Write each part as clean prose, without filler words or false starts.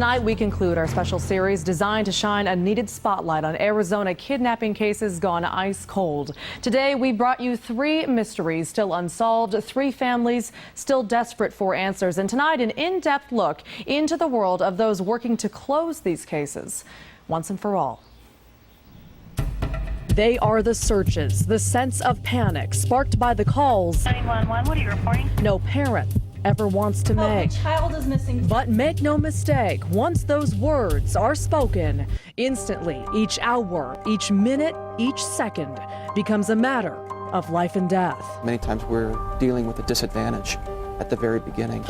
Tonight, we conclude our special series designed to shine a needed spotlight on Arizona kidnapping cases gone ice cold. Today, we brought you 3 mysteries still unsolved, 3 families still desperate for answers. And tonight, an in-depth look into the world of those working to close these cases once and for all. They are the searches, the sense of panic sparked by the calls 911, what are you reporting? no parent ever wants to make. My child is missing. But make no mistake, once those words are spoken, instantly, each hour, each minute, each second becomes a matter of life and death. Many times we're dealing with a disadvantage at the very beginning.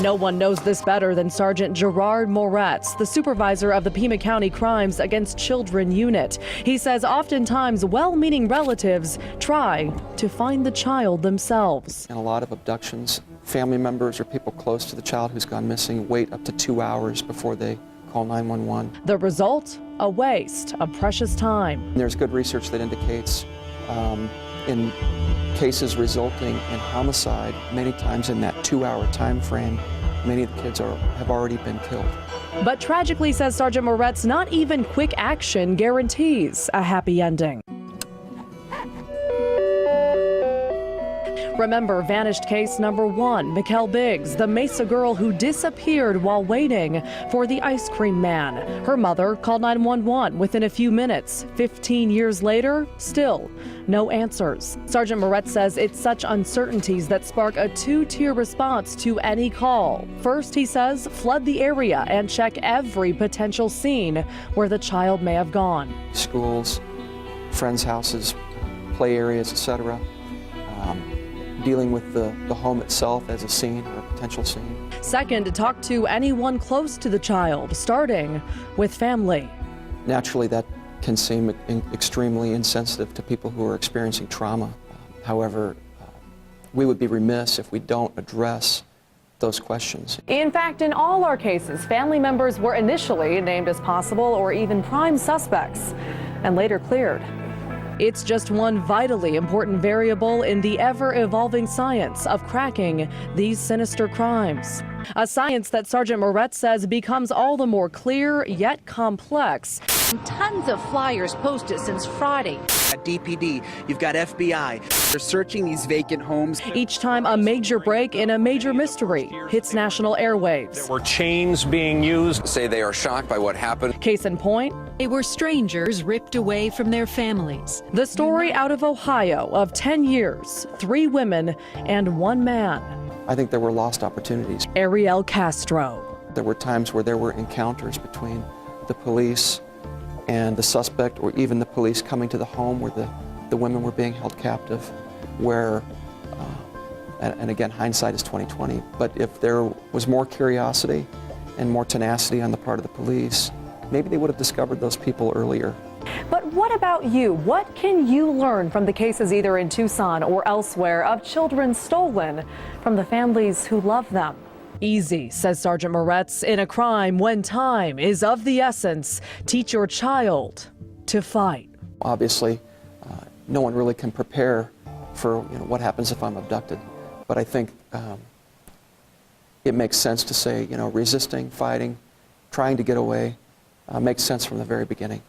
No one knows this better than Sergeant Gerard Moretz, the supervisor of the Pima County Crimes Against Children Unit. He says oftentimes well-meaning relatives try to find the child themselves. And a lot of abductions, family members or people close to the child who's gone missing wait up to 2 hours before they call 911. The result? A waste of precious time. There's good research that indicates in cases resulting in homicide, many times in that 2-hour time frame, many of the kids have already been killed. But tragically, says Sergeant Moretz, not even quick action guarantees a happy ending. Remember vanished case number 1, Mikkel Biggs, the Mesa girl who disappeared while waiting for the ice cream man. Her mother called 911 within a few minutes. 15 years later, still no answers. Sergeant Moretz says it's such uncertainties that spark a 2-tier response to any call. First, he says, flood the area and check every potential scene where the child may have gone. Schools, friends' houses, play areas, etc. Dealing with the home itself as a scene or a potential scene. Second, to talk to anyone close to the child, starting with family. Naturally, that can seem extremely insensitive to people who are experiencing trauma. However, we would be remiss if we don't address those questions. In fact, in all our cases, family members were initially named as possible or even prime suspects and later cleared. It's just one vitally important variable in the ever-evolving science of cracking these sinister crimes. A science that Sergeant Moretz says becomes all the more clear yet complex. Tons of flyers posted since Friday. At DPD, you've got FBI. They're searching these vacant homes. Each time a major break in a major mystery hits national airwaves. There were chains being used. Say they are shocked by what happened. Case in point, they were strangers ripped away from their families. The story out of Ohio of 10 years, 3 women and 1 man. I think there were lost opportunities. Ariel Castro. There were times where there were encounters between the police and the suspect, or even the police coming to the home where the women were being held captive, where, and again, hindsight is 20/20, but if there was more curiosity and more tenacity on the part of the police, maybe they would have discovered those people earlier. But what about you? What can you learn from the cases either in Tucson or elsewhere of children stolen from the families who love them? Easy, says Sergeant Moretz, in a crime when time is of the essence. Teach your child to fight. Obviously, no one really can prepare for what happens if I'm abducted. But I think it makes sense to say, resisting, fighting, trying to get away makes sense from the very beginning.